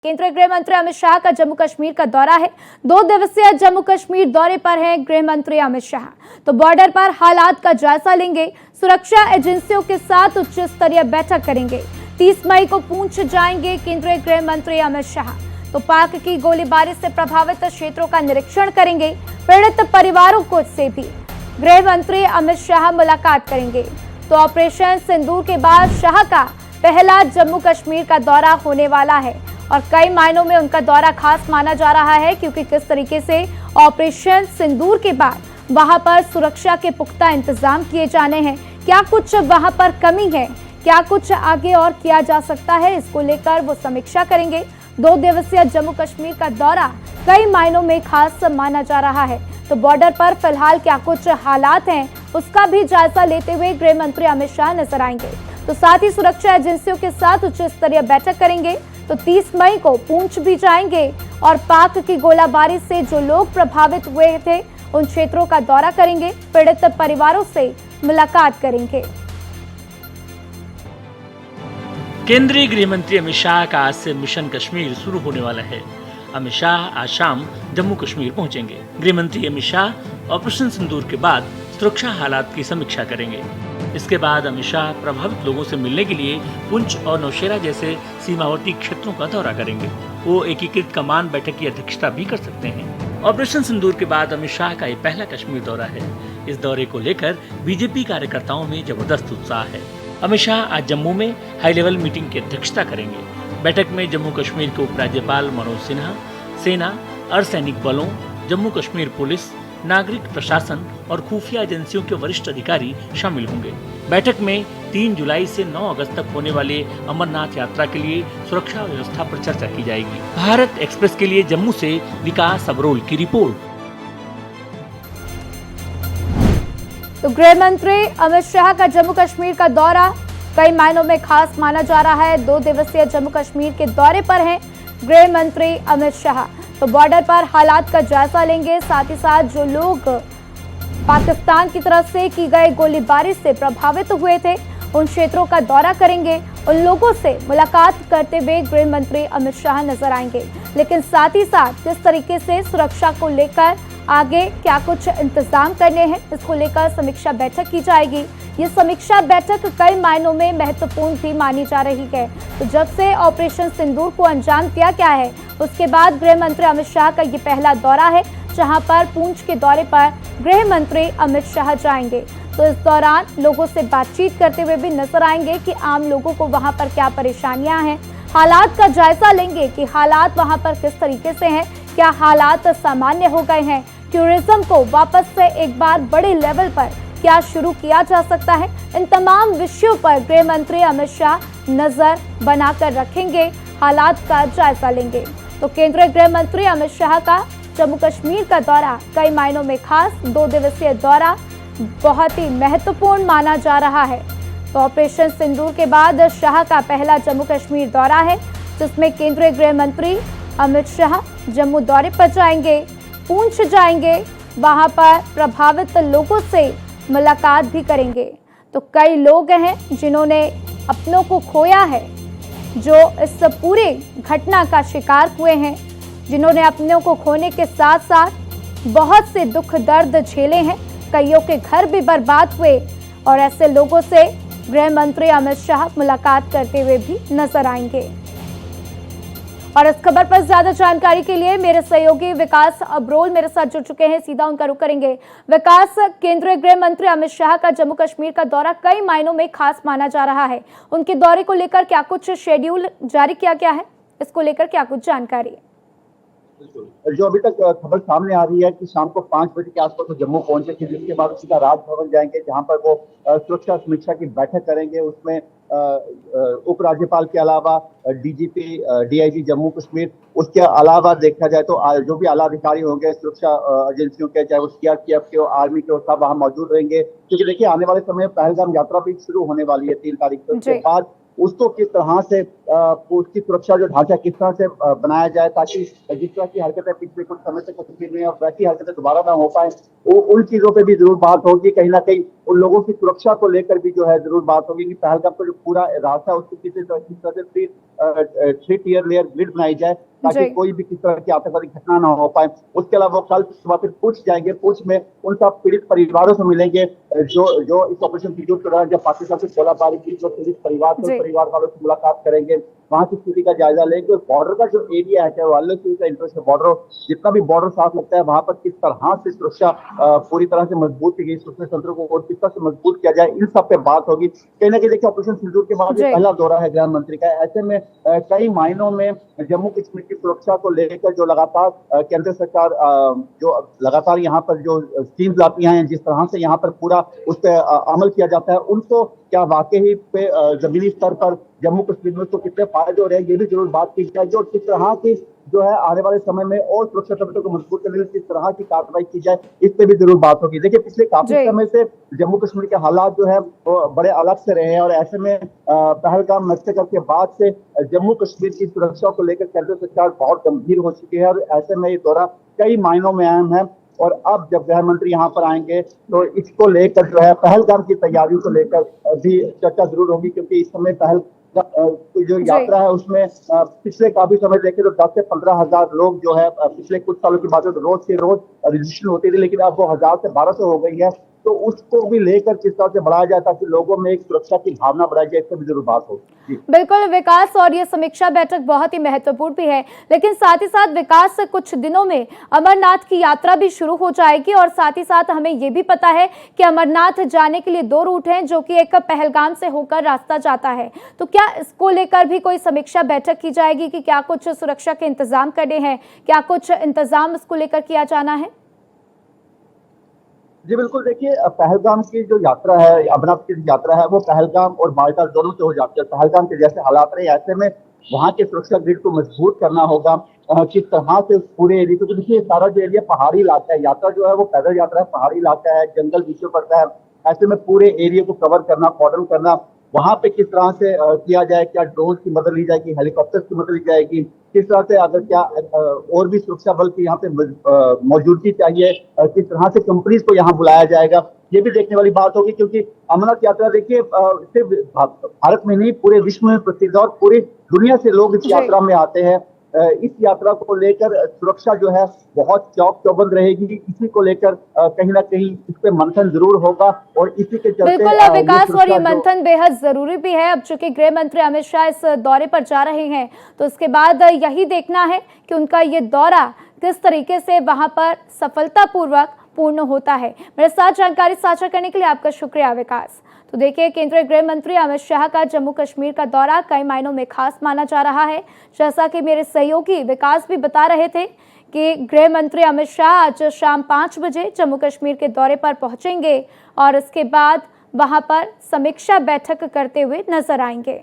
केंद्रीय गृह मंत्री अमित शाह का जम्मू कश्मीर का दौरा है। 2 दिवसीय जम्मू कश्मीर दौरे पर हैं गृह मंत्री अमित शाह। तो बॉर्डर पर हालात का जायजा लेंगे, सुरक्षा एजेंसियों के साथ उच्च स्तरीय बैठक करेंगे। 30 मई को पूंछ जाएंगे केंद्रीय गृह मंत्री अमित शाह। तो पाक की गोलीबारी से प्रभावित क्षेत्रों का निरीक्षण करेंगे। पीड़ित परिवारों को से भी गृह मंत्री अमित शाह मुलाकात करेंगे। तो ऑपरेशन सिंदूर के बाद शाह का पहला जम्मू कश्मीर का दौरा होने वाला है और कई मायनों में उनका दौरा खास माना जा रहा है, क्योंकि किस तरीके से ऑपरेशन सिंदूर के बाद वहां पर सुरक्षा के पुख्ता इंतजाम किए जाने हैं, क्या कुछ वहां पर कमी है, क्या कुछ आगे और किया जा सकता है, इसको लेकर वो समीक्षा करेंगे। 2 दिवसीय जम्मू कश्मीर का दौरा कई मायनों में खास माना जा रहा है। तो बॉर्डर पर फिलहाल क्या कुछ हालात हैं, उसका भी जायजा लेते हुए गृह मंत्री अमित शाह नजर आएंगे। तो साथ ही सुरक्षा एजेंसियों के साथ उच्च स्तरीय बैठक करेंगे। तो 30 मई को पूंछ भी जाएंगे और पाक की गोलाबारी से जो लोग प्रभावित हुए थे उन क्षेत्रों का दौरा करेंगे, पीड़ित परिवारों से मुलाकात करेंगे। केंद्रीय गृह मंत्री अमित शाह का आज से मिशन कश्मीर शुरू होने वाला है। अमित शाह आज शाम जम्मू कश्मीर पहुंचेंगे। गृह मंत्री अमित शाह ऑपरेशन सिंदूर के बाद सुरक्षा हालात की समीक्षा करेंगे। इसके बाद अमित शाह प्रभावित लोगों से मिलने के लिए पुंछ और नौशेरा जैसे सीमावर्ती क्षेत्रों का दौरा करेंगे। वो एकीकृत कमान बैठक की अध्यक्षता भी कर सकते हैं। ऑपरेशन सिंदूर के बाद अमित शाह का ये पहला कश्मीर दौरा है। इस दौरे को लेकर बीजेपी कार्यकर्ताओं में जबरदस्त उत्साह है। अमित शाह आज जम्मू में हाई लेवल मीटिंग की अध्यक्षता करेंगे। बैठक में जम्मू कश्मीर के उपराज्यपाल मनोज सिन्हा, सेना, अर्धसैनिक बलों, जम्मू कश्मीर पुलिस, नागरिक प्रशासन और खुफिया एजेंसियों के वरिष्ठ अधिकारी शामिल होंगे। बैठक में 3 जुलाई से 9 अगस्त तक होने वाले अमरनाथ यात्रा के लिए सुरक्षा व्यवस्था पर चर्चा की जाएगी। भारत एक्सप्रेस के लिए जम्मू से विकास अबरोल की रिपोर्ट। तो गृह मंत्री अमित शाह का जम्मू कश्मीर का दौरा कई मायनों में खास माना जा रहा है। 2 दिवसीय जम्मू कश्मीर के दौरे पर हैं गृह मंत्री अमित शाह। तो बॉर्डर पर हालात का जायजा लेंगे, साथ ही साथ जो लोग पाकिस्तान की तरफ से की गई गोलीबारी से प्रभावित हुए थे उन क्षेत्रों का दौरा करेंगे। उन लोगों से मुलाकात करते हुए गृह मंत्री अमित शाह नजर आएंगे। लेकिन साथ ही साथ किस तरीके से सुरक्षा को लेकर आगे क्या कुछ इंतजाम करने हैं, इसको लेकर समीक्षा बैठक की जाएगी। ये समीक्षा बैठक कई मायनों में महत्वपूर्ण भी मानी जा रही है। तो जब से ऑपरेशन सिंदूर को अंजाम दिया गया है उसके बाद गृह मंत्री अमित शाह का ये पहला दौरा है, जहां पर पूंछ के दौरे पर गृह मंत्री अमित शाह जाएंगे। तो इस दौरान लोगों से बातचीत करते हुए भी नजर आएंगे कि आम लोगों को वहां पर क्या परेशानियां हैं, हालात का जायजा लेंगे कि हालात वहां पर किस तरीके से हैं, क्या हालात सामान्य हो गए हैं, टूरिज्म को वापस से एक बार बड़े लेवल पर क्या शुरू किया जा सकता है। इन तमाम विषयों पर गृह मंत्री अमित शाह नजर बनाकर रखेंगे, हालात का जायजा लेंगे। तो केंद्रीय गृह मंत्री अमित शाह का जम्मू कश्मीर का दौरा कई मायनों में खास, 2 दिवसीय दौरा बहुत ही महत्वपूर्ण माना जा रहा है। तो ऑपरेशन सिंदूर के बाद शाह का पहला जम्मू कश्मीर दौरा है, जिसमें केंद्रीय गृह मंत्री अमित शाह जम्मू दौरे पर जाएंगे, पूंछ जाएंगे, वहां पर प्रभावित लोगों से मुलाकात भी करेंगे। तो कई लोग हैं जिन्होंने अपनों को खोया है, जो इस पूरे घटना का शिकार हुए हैं, जिन्होंने अपनों को खोने के साथ साथ बहुत से दुख दर्द झेले हैं, कईयों के घर भी बर्बाद हुए और ऐसे लोगों से गृह मंत्री अमित शाह मुलाकात करते हुए भी नजर आएंगे। और इस खबर पर ज्यादा जानकारी के लिए मेरे सहयोगी विकास अबरोल मेरे साथ जुड़ चुके हैं, सीधा उनका रुख करेंगे। विकास, केंद्रीय गृह मंत्री अमित शाह का जम्मू कश्मीर का दौरा कई मायनों में खास माना जा रहा है, उनके दौरे को लेकर क्या कुछ शेड्यूल जारी किया गया है, इसको लेकर क्या कुछ जानकारी? जो अभी तक खबर सामने आ रही है कि शाम को 5 बजे के आसपास वो जम्मू पहुंचे, फिर जिसके बाद सीधा राजभवन जाएंगे, जहां पर वो सुरक्षा समीक्षा की बैठक करेंगे। उसमें उपराज्यपाल के अलावा डीजीपी, डीआईजी जम्मू कश्मीर, उसके अलावा देखा जाए तो जो भी आला अधिकारी होंगे सुरक्षा एजेंसियों के, चाहे वो सीआरपीएफ के हो, आर्मी के हो, सब वहां मौजूद रहेंगे। क्योंकि देखिए आने वाले समय में पहलगाम यात्रा भी शुरू होने वाली है 3 तारीख को। उसके बाद उसको किस तरह से उसकी सुरक्षा जो ढांचा किस तरह से बनाया जाए, ताकि जिस तरह की हरकतें पिछले कुछ समय से कश्मीर में और वैसी हरकतें दोबारा ना हो पाए, वो उन चीजों पे भी जरूर बात होगी। कहीं ना कहीं उन लोगों की सुरक्षा को लेकर भी जो है जरूर बात होगी कि पहलगाम का जो पूरा रास्ता है उसको किस तरह से 3 टियर लेयर ग्रिड बनाई जाए, ताकि कोई भी किस तरह की आतंकवादी घटना ना हो पाए। उसके अलावा वो कल सुबह फिर पूछ जाएंगे, पूछ में उन सब पीड़ित परिवारों से मिलेंगे जो इस ऑपरेशन की के दौरान जब पाकिस्तान से गोलाबारी की, तो पीड़ित परिवार वालों से मुलाकात करेंगे, वहां की स्थिति का जायजा लेंगे। बॉर्डर का जो एरिया है, चाहे वाले का इंटरनेशनल बॉर्डर, जितना भी बॉर्डर साफ लगता है, वहां पर किस तरह से सुरक्षा पूरी तरह से मजबूत की गई, सुरक्षा तंत्र को और किस तरह से मजबूत किया जाए, इन सब पे बात होगी। कहीं ना कहीं देखिए, ऑपरेशन सिंदूर के बाद ये पहला दौरा है गृह मंत्री का। ऐसे में कई मायनों में जम्मू कश्मीर की सुरक्षा को लेकर जो लगातार केंद्र सरकार जो लगातार यहाँ पर जो स्कीम्स लाती हैं, जिस तरह से यहाँ पर पूरा उस पर अमल किया जाता है, उनको क्या वाकई पे जमीनी स्तर पर जम्मू कश्मीर में उसको कितने फायदे हो रहे हैं, ये भी जरूर बात की जाएगी। और किस तरह की जो है आने वाले समय में और सुरक्षा तंत्र को मजबूत करने के लिए किस तरह की कार्रवाई की जाए, इस पे भी जरूर बात होगी। देखिए, पिछले काफी समय से जम्मू कश्मीर के हालात जो है वो बड़े अलग से रहे हैं, और ऐसे में पहलगाम मैसेकर के बाद से जम्मू कश्मीर की सुरक्षा को लेकर केंद्र सरकार बहुत गंभीर हो चुकी है, और ऐसे में ये दौरा कई मायनों में अहम है। और अब जब गृह मंत्री यहाँ पर आएंगे तो इसको लेकर जो है पहलगाम की तैयारियों को लेकर भी चर्चा जरूर होगी, क्योंकि इस समय जो यात्रा है उसमें पिछले काफी समय देखे तो 10 से 15 हजार लोग जो है, पिछले कुछ सालों की बात है तो रोज के रोज रजिस्ट्रेशन होती थी, लेकिन अब वो 1000 से 1200 हो गई है। तो उसको भी लेकर किस तरह से बढ़ाया जाए, ताकि लोगों में एक सुरक्षा की भावना बढ़ाई जाए, इससे भी जरूर बात हो। बिल्कुल विकास, और ये समीक्षा बैठक बहुत ही महत्वपूर्ण भी है, लेकिन साथ ही साथ विकास कुछ दिनों में अमरनाथ की यात्रा भी शुरू हो जाएगी, और साथ ही साथ हमें ये भी पता है कि अमरनाथ जाने के लिए 2 रूट हैं, जो कि एक पहलगाम से होकर रास्ता जाता है। तो क्या इसको लेकर भी कोई समीक्षा बैठक की जाएगी कि क्या कुछ सुरक्षा के इंतजाम करने हैं, क्या कुछ इंतजाम इसको लेकर किया जाना है? जी बिल्कुल, देखिए, पहलगाम की जो यात्रा है, अमरनाथ की जो यात्रा है, वो पहलगाम और बालटाल दोनों से हो जाती है। पहलगाम के जैसे हालात रहे, ऐसे में वहाँ के सुरक्षा ग्रिड को मजबूत करना होगा। किस तरह से पूरे एरिया, क्योंकि देखिए सारा जो एरिया पहाड़ी इलाका है, यात्रा जो है वो पैदल यात्रा है, पहाड़ी इलाका है, जंगल बीच में पड़ता है। ऐसे में पूरे एरिया को कवर करना, कॉर्डन करना, वहां पे किस तरह से किया जाए, क्या ड्रोन की मदद ली जाएगी, हेलीकॉप्टर की मदद ली जाएगी, किस तरह से अगर क्या और भी सुरक्षा बल की यहाँ पे मौजूदगी चाहिए, किस तरह से कंपनीज को यहाँ बुलाया जाएगा, ये भी देखने वाली बात होगी। क्योंकि अमरनाथ यात्रा देखिए सिर्फ भारत में नहीं, पूरे विश्व में प्रसिद्ध, और पूरी दुनिया से लोग इस यात्रा में आते हैं। इस यात्रा को लेकर सुरक्षा जो है बहुत चौक चौबंद रहेगी। इसी को लेकर कहीं ना कहीं इस पे मंथन जरूर होगा, और इसी के चलते बिल्कुल विकास, और ये मंथन बेहद जरूरी भी है। अब चूंकि गृह मंत्री अमित शाह इस दौरे पर जा रहे हैं, तो उसके बाद यही देखना है कि उनका ये दौरा किस तरीके से वहां पर सफलतापूर्वक पूर्ण होता है। मेरे साथ जानकारी साझा करने के लिए आपका शुक्रिया विकास। तो देखिए, केंद्रीय गृह मंत्री अमित शाह का जम्मू कश्मीर का दौरा कई मायनों में खास माना जा रहा है। जैसा कि मेरे सहयोगी विकास भी बता रहे थे कि गृह मंत्री अमित शाह आज शाम 5 बजे जम्मू कश्मीर के दौरे पर पहुंचेंगे, और इसके बाद वहां पर समीक्षा बैठक करते हुए नजर आएंगे।